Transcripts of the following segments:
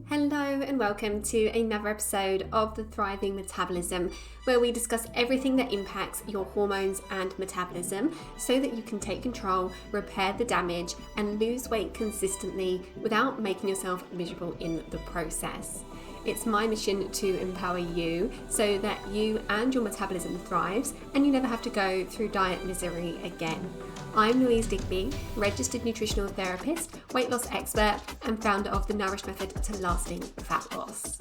Hello and welcome to another episode of the Thriving Metabolism, where we discuss everything that impacts your hormones and metabolism so that you can take control, repair the damage and lose weight consistently without making yourself miserable in the process. It's my mission to empower you so that you and your metabolism thrives and you never have to go through diet misery again. I'm Louise Digby, registered nutritional therapist, weight loss expert, and founder of the Nourish Method to Lasting Fat Loss.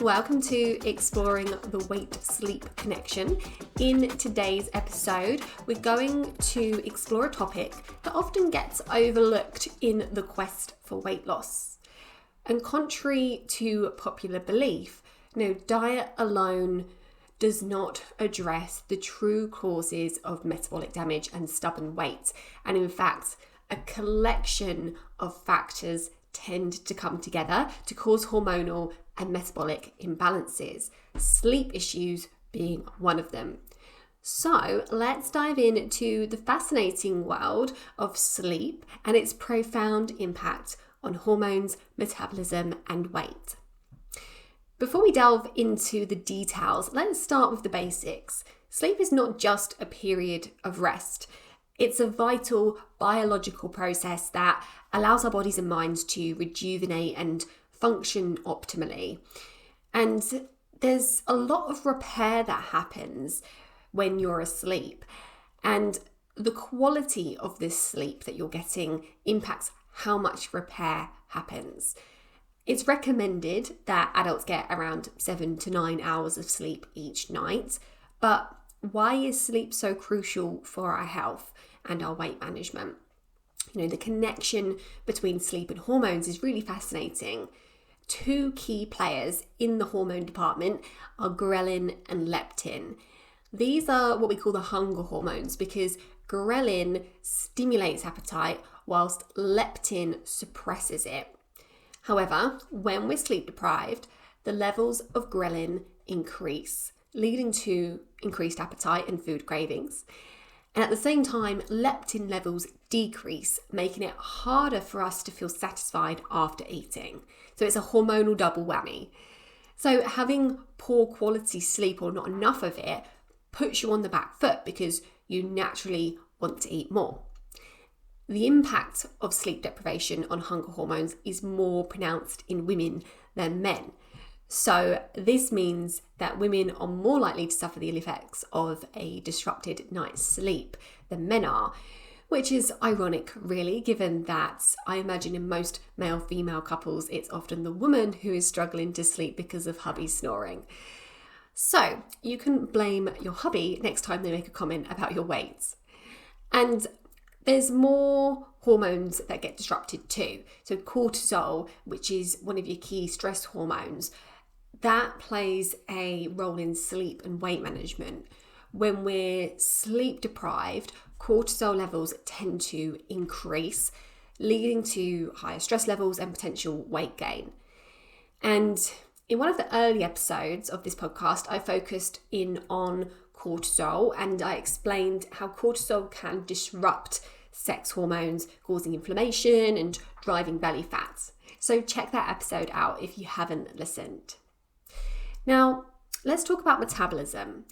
Welcome to Exploring the Weight-Sleep Connection. In today's episode, we're going to explore a topic that often gets overlooked in the quest for weight loss. And contrary to popular belief, diet alone does not address the true causes of metabolic damage and stubborn weight. And in fact, a collection of factors tend to come together to cause hormonal and metabolic imbalances, sleep issues being one of them. So let's dive into the fascinating world of sleep and its profound impact on hormones, metabolism, and weight. Before we delve into the details, let's start with the basics. Sleep is not just a period of rest. It's a vital biological process that allows our bodies and minds to rejuvenate and function optimally. And there's a lot of repair that happens when you're asleep. And the quality of this sleep that you're getting impacts how much repair happens. It's recommended that adults get around 7 to 9 hours of sleep each night. But why is sleep so crucial for our health and our weight management? The connection between sleep and hormones is really fascinating. Two key players in the hormone department are ghrelin and leptin. These are what we call the hunger hormones because ghrelin stimulates appetite whilst leptin suppresses it. However, when we're sleep deprived, the levels of ghrelin increase, leading to increased appetite and food cravings. And at the same time, leptin levels decrease, making it harder for us to feel satisfied after eating. So it's a hormonal double whammy. So having poor quality sleep or not enough of it puts you on the back foot because you naturally want to eat more. The impact of sleep deprivation on hunger hormones is more pronounced in women than men. So this means that women are more likely to suffer the ill effects of a disrupted night's sleep than men are, which is ironic really, given that I imagine in most male-female couples, it's often the woman who is struggling to sleep because of hubby snoring. So you can blame your hubby next time they make a comment about your weight. And there's more hormones that get disrupted too. So cortisol, which is one of your key stress hormones, that plays a role in sleep and weight management. When we're sleep deprived, cortisol levels tend to increase, leading to higher stress levels and potential weight gain. And in one of the early episodes of this podcast, I focused in on cortisol and I explained how cortisol can disrupt sex hormones, causing inflammation and driving belly fat. So check that episode out if you haven't listened. Now, let's talk about metabolism.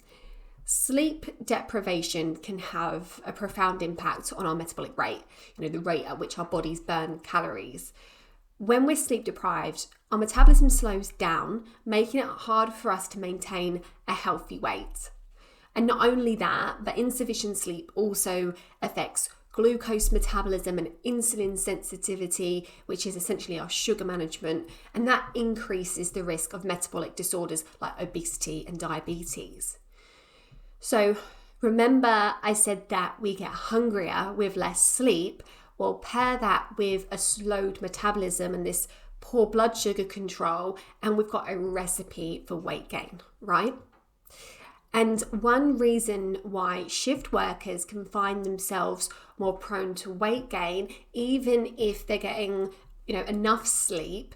Sleep deprivation can have a profound impact on our metabolic rate, the rate at which our bodies burn calories. When we're sleep deprived, our metabolism slows down, making it hard for us to maintain a healthy weight. And not only that, but insufficient sleep also affects glucose metabolism and insulin sensitivity, which is essentially our sugar management, and that increases the risk of metabolic disorders like obesity and diabetes. So remember I said that we get hungrier with less sleep. Well, pair that with a slowed metabolism and this poor blood sugar control, and we've got a recipe for weight gain, right? And one reason why shift workers can find themselves more prone to weight gain, even if they're getting, enough sleep,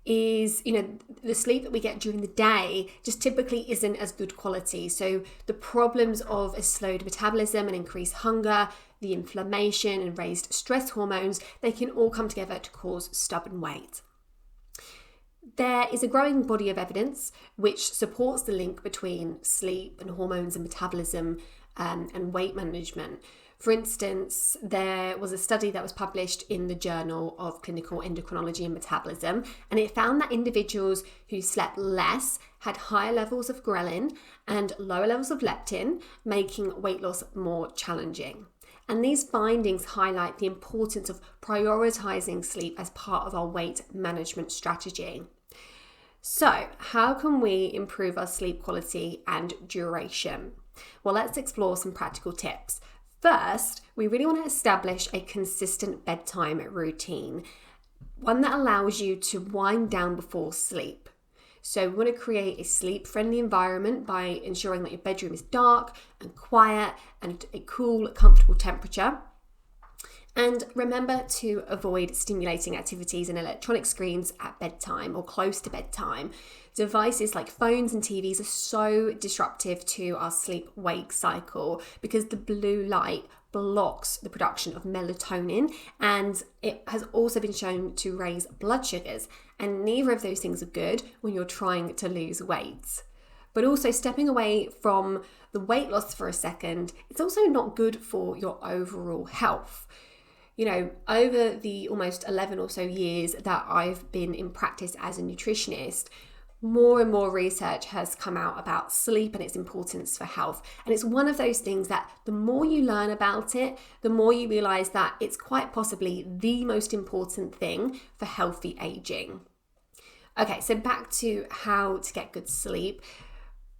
is, the sleep that we get during the day just typically isn't as good quality. So the problems of a slowed metabolism and increased hunger, the inflammation and raised stress hormones, they can all come together to cause stubborn weight. There is a growing body of evidence which supports the link between sleep and hormones and metabolism and weight management. For instance, there was a study that was published in the Journal of Clinical Endocrinology and Metabolism, and it found that individuals who slept less had higher levels of ghrelin and lower levels of leptin, making weight loss more challenging. And these findings highlight the importance of prioritizing sleep as part of our weight management strategy. So, how can we improve our sleep quality and duration? Well, let's explore some practical tips. First, we really want to establish a consistent bedtime routine, one that allows you to wind down before sleep. So we want to create a sleep-friendly environment by ensuring that your bedroom is dark and quiet and a cool, comfortable temperature. And remember to avoid stimulating activities and electronic screens at bedtime or close to bedtime. Devices like phones and TVs are so disruptive to our sleep-wake cycle because the blue light blocks the production of melatonin, and it has also been shown to raise blood sugars, and neither of those things are good when you're trying to lose weight. But also, stepping away from the weight loss for a second, it's also not good for your overall health. You know, over the almost 11 or so years that I've been in practice as a nutritionist, more and more research has come out about sleep and its importance for health. And it's one of those things that the more you learn about it, the more you realize that it's quite possibly the most important thing for healthy aging. Okay, so back to how to get good sleep.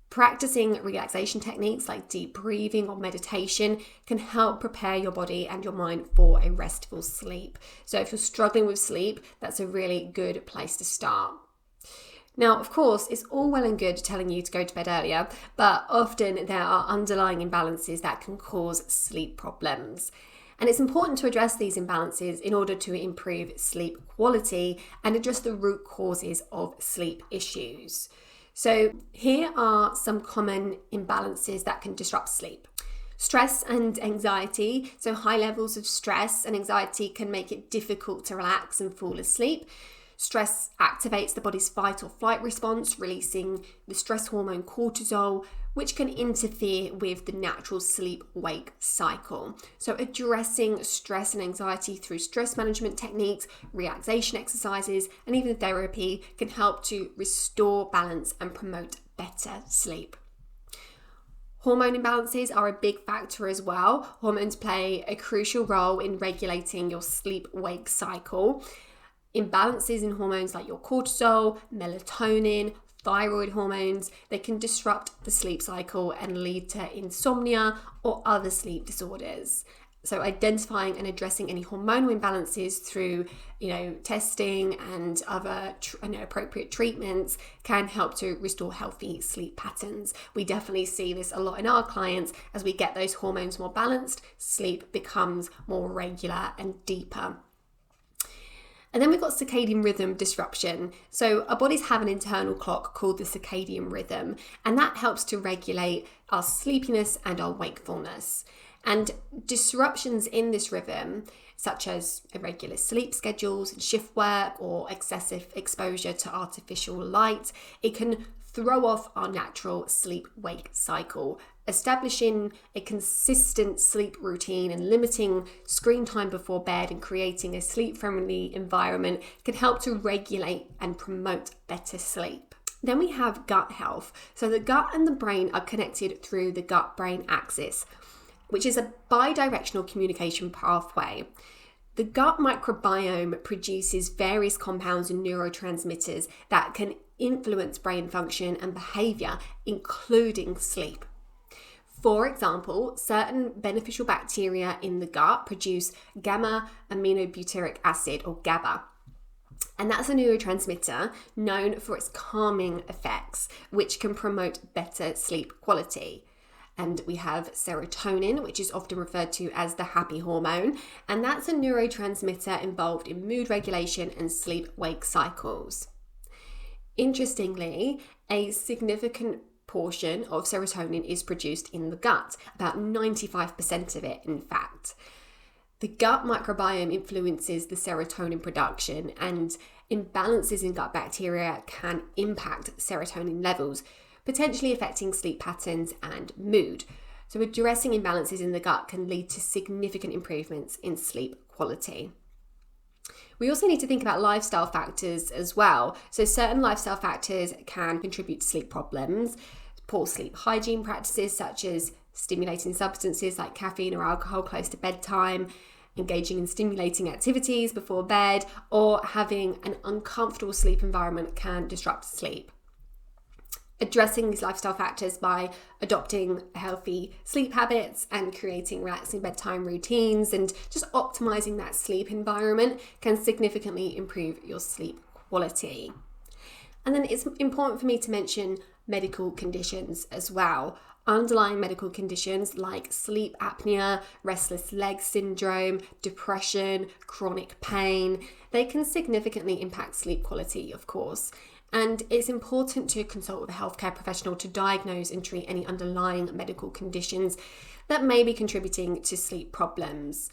Practicing relaxation techniques like deep breathing or meditation can help prepare your body and your mind for a restful sleep. So if you're struggling with sleep, that's a really good place to start. Now, of course, it's all well and good telling you to go to bed earlier, but often there are underlying imbalances that can cause sleep problems. And it's important to address these imbalances in order to improve sleep quality and address the root causes of sleep issues. So here are some common imbalances that can disrupt sleep. Stress and anxiety. So high levels of stress and anxiety can make it difficult to relax and fall asleep. Stress activates the body's fight or flight response, releasing the stress hormone cortisol, which can interfere with the natural sleep-wake cycle. So addressing stress and anxiety through stress management techniques, relaxation exercises, and even therapy can help to restore balance and promote better sleep. Hormone imbalances are a big factor as well. Hormones play a crucial role in regulating your sleep-wake cycle. Imbalances in hormones like your cortisol, melatonin, thyroid hormones, they can disrupt the sleep cycle and lead to insomnia or other sleep disorders. So identifying and addressing any hormonal imbalances through, testing and other appropriate treatments can help to restore healthy sleep patterns. We definitely see this a lot in our clients. As we get those hormones more balanced, sleep becomes more regular and deeper. And then we've got circadian rhythm disruption. So our bodies have an internal clock called the circadian rhythm, and that helps to regulate our sleepiness and our wakefulness. And disruptions in this rhythm, such as irregular sleep schedules and shift work or excessive exposure to artificial light, it can throw off our natural sleep-wake cycle. Establishing a consistent sleep routine and limiting screen time before bed and creating a sleep-friendly environment can help to regulate and promote better sleep. Then we have gut health. So the gut and the brain are connected through the gut-brain axis, which is a bidirectional communication pathway. The gut microbiome produces various compounds and neurotransmitters that can influence brain function and behavior, including sleep. For example, certain beneficial bacteria in the gut produce gamma-aminobutyric acid, or GABA. And that's a neurotransmitter known for its calming effects, which can promote better sleep quality. And we have serotonin, which is often referred to as the happy hormone, and that's a neurotransmitter involved in mood regulation and sleep-wake cycles. Interestingly, a significant portion of serotonin is produced in the gut, about 95% of it, in fact. The gut microbiome influences the serotonin production, and imbalances in gut bacteria can impact serotonin levels, potentially affecting sleep patterns and mood. So addressing imbalances in the gut can lead to significant improvements in sleep quality. We also need to think about lifestyle factors as well. So certain lifestyle factors can contribute to sleep problems. Poor sleep hygiene practices such as stimulating substances like caffeine or alcohol close to bedtime, engaging in stimulating activities before bed, or having an uncomfortable sleep environment can disrupt sleep. Addressing these lifestyle factors by adopting healthy sleep habits and creating relaxing bedtime routines and just optimizing that sleep environment can significantly improve your sleep quality. And then it's important for me to mention medical conditions as well. Underlying medical conditions like sleep apnea, restless leg syndrome, depression, chronic pain, they can significantly impact sleep quality, of course. And it's important to consult with a healthcare professional to diagnose and treat any underlying medical conditions that may be contributing to sleep problems.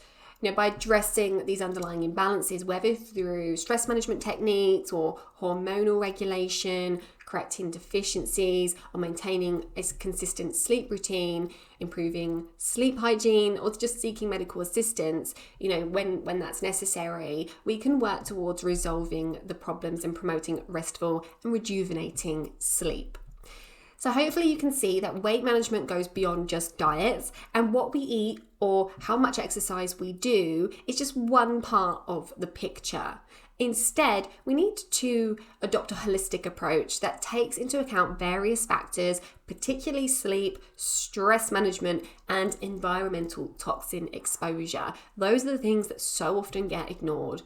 By addressing these underlying imbalances, whether through stress management techniques or hormonal regulation, correcting deficiencies, or maintaining a consistent sleep routine, improving sleep hygiene, or just seeking medical assistance, when that's necessary, we can work towards resolving the problems and promoting restful and rejuvenating sleep. So hopefully you can see that weight management goes beyond just diets, and what we eat or how much exercise we do is just one part of the picture. Instead, we need to adopt a holistic approach that takes into account various factors, particularly sleep, stress management, and environmental toxin exposure. Those are the things that so often get ignored.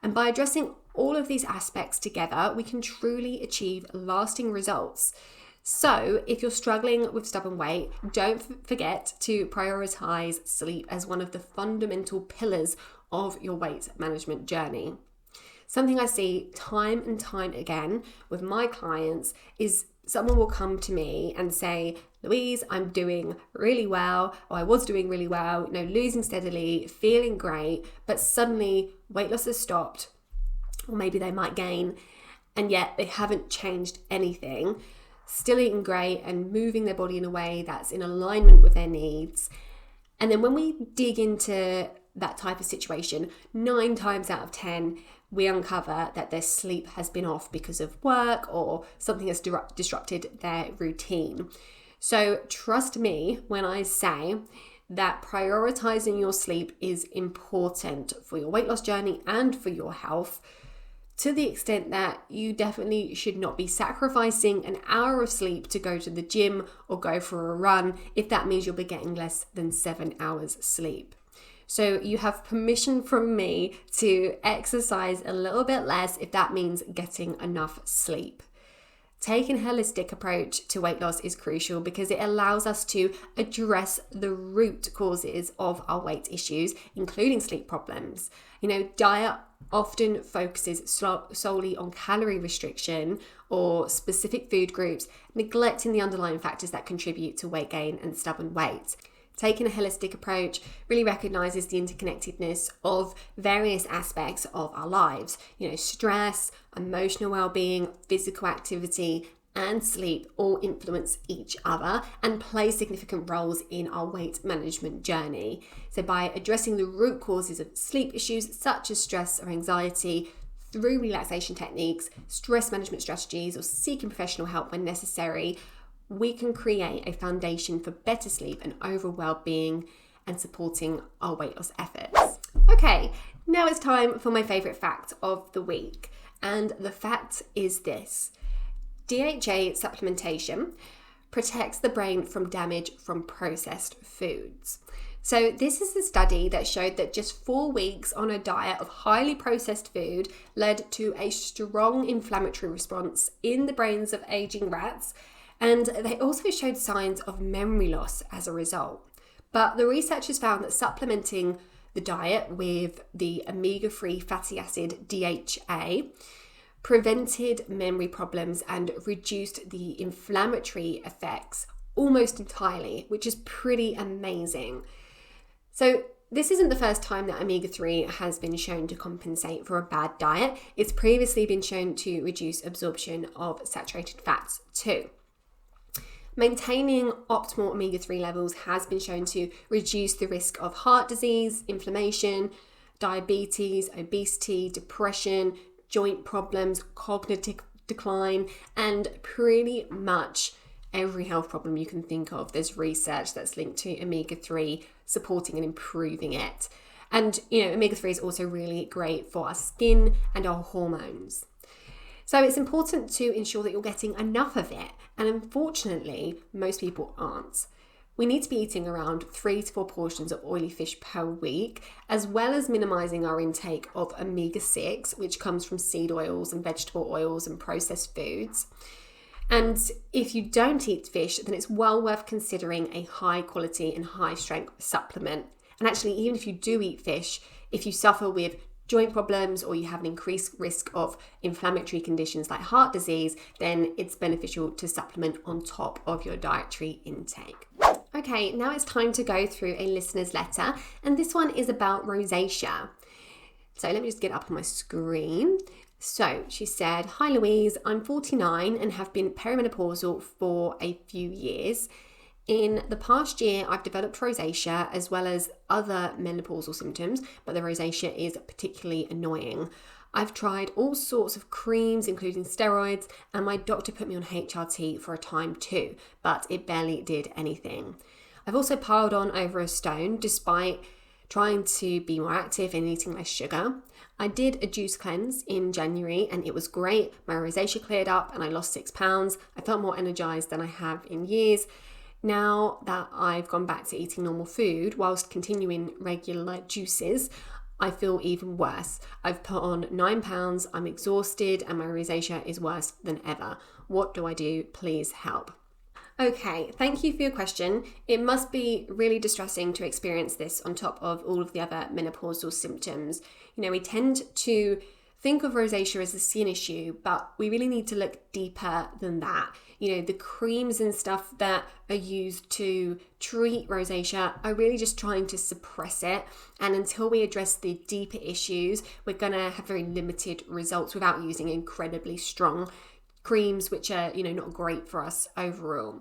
And by addressing all of these aspects together, we can truly achieve lasting results. So if you're struggling with stubborn weight, don't forget to prioritize sleep as one of the fundamental pillars of your weight management journey. Something I see time and time again with my clients is someone will come to me and say, Louise, I'm doing really well, or I was doing really well, losing steadily, feeling great, but suddenly weight loss has stopped, or maybe they might gain, and yet they haven't changed anything. Still eating great and moving their body in a way that's in alignment with their needs. And then when we dig into that type of situation, 9 times out of 10, we uncover that their sleep has been off because of work or something has disrupted their routine. So trust me when I say that prioritizing your sleep is important for your weight loss journey and for your health, to the extent that you definitely should not be sacrificing an hour of sleep to go to the gym or go for a run if that means you'll be getting less than 7 hours sleep. So you have permission from me to exercise a little bit less if that means getting enough sleep. Taking a holistic approach to weight loss is crucial because it allows us to address the root causes of our weight issues, including sleep problems. Diet often focuses solely on calorie restriction or specific food groups, neglecting the underlying factors that contribute to weight gain and stubborn weight. Taking a holistic approach really recognizes the interconnectedness of various aspects of our lives. Stress, emotional well-being, physical activity, and sleep all influence each other and play significant roles in our weight management journey. So by addressing the root causes of sleep issues such as stress or anxiety through relaxation techniques, stress management strategies, or seeking professional help when necessary, we can create a foundation for better sleep and overall well-being and supporting our weight loss efforts. Okay, now it's time for my favorite fact of the week. And the fact is this: DHA supplementation protects the brain from damage from processed foods. So this is a study that showed that just 4 weeks on a diet of highly processed food led to a strong inflammatory response in the brains of aging rats. And they also showed signs of memory loss as a result. But the researchers found that supplementing the diet with the omega-3 fatty acid DHA prevented memory problems and reduced the inflammatory effects almost entirely, which is pretty amazing. So this isn't the first time that omega-3 has been shown to compensate for a bad diet. It's previously been shown to reduce absorption of saturated fats too. Maintaining optimal omega-3 levels has been shown to reduce the risk of heart disease, inflammation, diabetes, obesity, depression, joint problems, cognitive decline, and pretty much every health problem you can think of. There's research that's linked to omega-3 supporting and improving it. And, omega-3 is also really great for our skin and our hormones. So it's important to ensure that you're getting enough of it. And unfortunately, most people aren't. We need to be eating around 3 to 4 portions of oily fish per week, as well as minimizing our intake of omega-6, which comes from seed oils and vegetable oils and processed foods. And if you don't eat fish, then it's well worth considering a high quality and high strength supplement. And actually, even if you do eat fish, if you suffer with joint problems or you have an increased risk of inflammatory conditions like heart disease, then it's beneficial to supplement on top of your dietary intake. Okay, now it's time to go through a listener's letter, and this one is about rosacea. So let me just get up on my screen. So she said, "Hi Louise, I'm 49 and have been perimenopausal for a few years. In the past year, I've developed rosacea as well as other menopausal symptoms, but the rosacea is particularly annoying. I've tried all sorts of creams, including steroids, and my doctor put me on HRT for a time too, but it barely did anything. I've also piled on over a stone despite trying to be more active and eating less sugar. I did a juice cleanse in January and it was great. My rosacea cleared up and I lost 6 pounds. I felt more energized than I have in years. Now that I've gone back to eating normal food whilst continuing regular juices, I feel even worse. I've put on 9 pounds, I'm exhausted, and my rosacea is worse than ever. What do I do? Please help." Okay, thank you for your question. It must be really distressing to experience this on top of all of the other menopausal symptoms. We tend to think of rosacea as a skin issue, but we really need to look deeper than that. The creams and stuff that are used to treat rosacea are really just trying to suppress it. And until we address the deeper issues, we're going to have very limited results without using incredibly strong creams, which are, not great for us overall.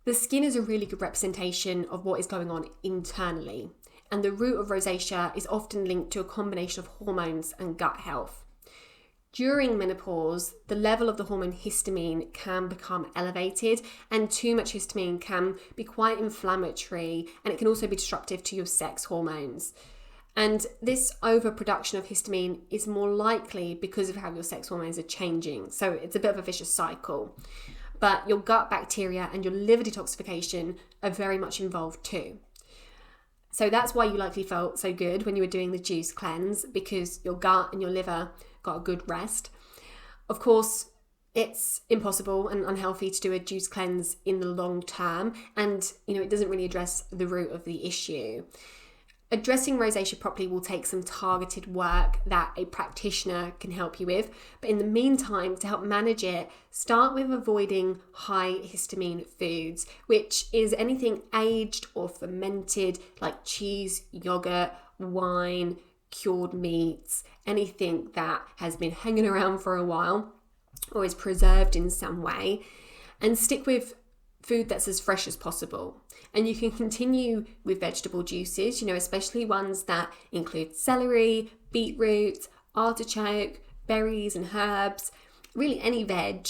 The skin is a really good representation of what is going on internally. And the root of rosacea is often linked to a combination of hormones and gut health. During menopause, the level of the hormone histamine can become elevated, and too much histamine can be quite inflammatory, and it can also be disruptive to your sex hormones. And this overproduction of histamine is more likely because of how your sex hormones are changing. So it's a bit of a vicious cycle. But your gut bacteria and your liver detoxification are very much involved too. So that's why you likely felt so good when you were doing the juice cleanse, because your gut and your liver got a good rest. Of course, it's impossible and unhealthy to do a juice cleanse in the long term, and it doesn't really address the root of the issue. Addressing rosacea properly will take some targeted work that a practitioner can help you with. But in the meantime, to help manage it, start with avoiding high histamine foods, which is anything aged or fermented like cheese, yogurt, wine, cured meats, anything that has been hanging around for a while or is preserved in some way. And stick with food that's as fresh as possible. And you can continue with vegetable juices, especially ones that include celery, beetroot, artichoke, berries and herbs, really any veg,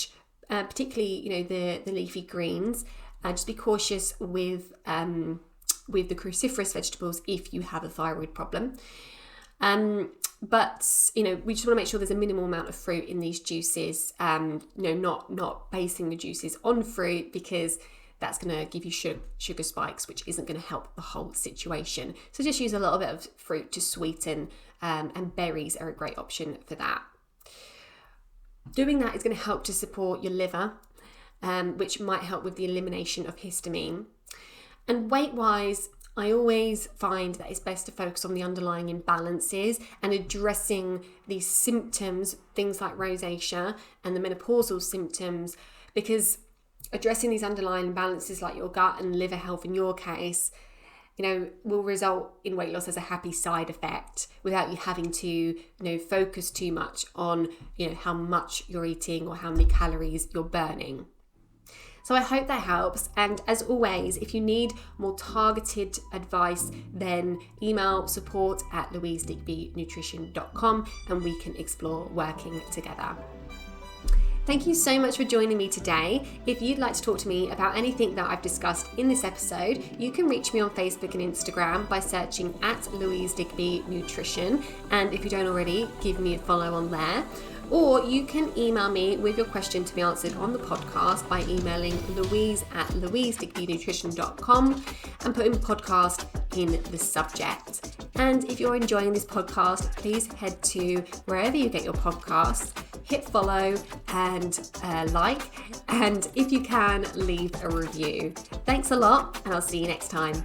particularly, the leafy greens. Just be cautious with the cruciferous vegetables if you have a thyroid problem. But we just want to make sure there's a minimal amount of fruit in these juices, not basing the juices on fruit, because that's going to give you sugar spikes, which isn't going to help the whole situation. So just use a little bit of fruit to sweeten, and berries are a great option for that. Doing that is going to help to support your liver, which might help with the elimination of histamine. And weight-wise, I always find that it's best to focus on the underlying imbalances and addressing these symptoms, things like rosacea and the menopausal symptoms, because addressing these underlying imbalances like your gut and liver health in your case will result in weight loss as a happy side effect without you having to, focus too much on, how much you're eating or how many calories you're burning. So I hope that helps. And as always, if you need more targeted advice, then email support@louisedigbynutrition.com and we can explore working together. Thank you so much for joining me today. If you'd like to talk to me about anything that I've discussed in this episode, you can reach me on Facebook and Instagram by searching @louisedigbynutrition. And if you don't already, give me a follow on there. Or you can email me with your question to be answered on the podcast by emailing louise@louisedigbynutrition.com and putting podcast in the subject. And if you're enjoying this podcast, please head to wherever you get your podcasts, hit follow and like, and if you can, leave a review. Thanks a lot, and I'll see you next time.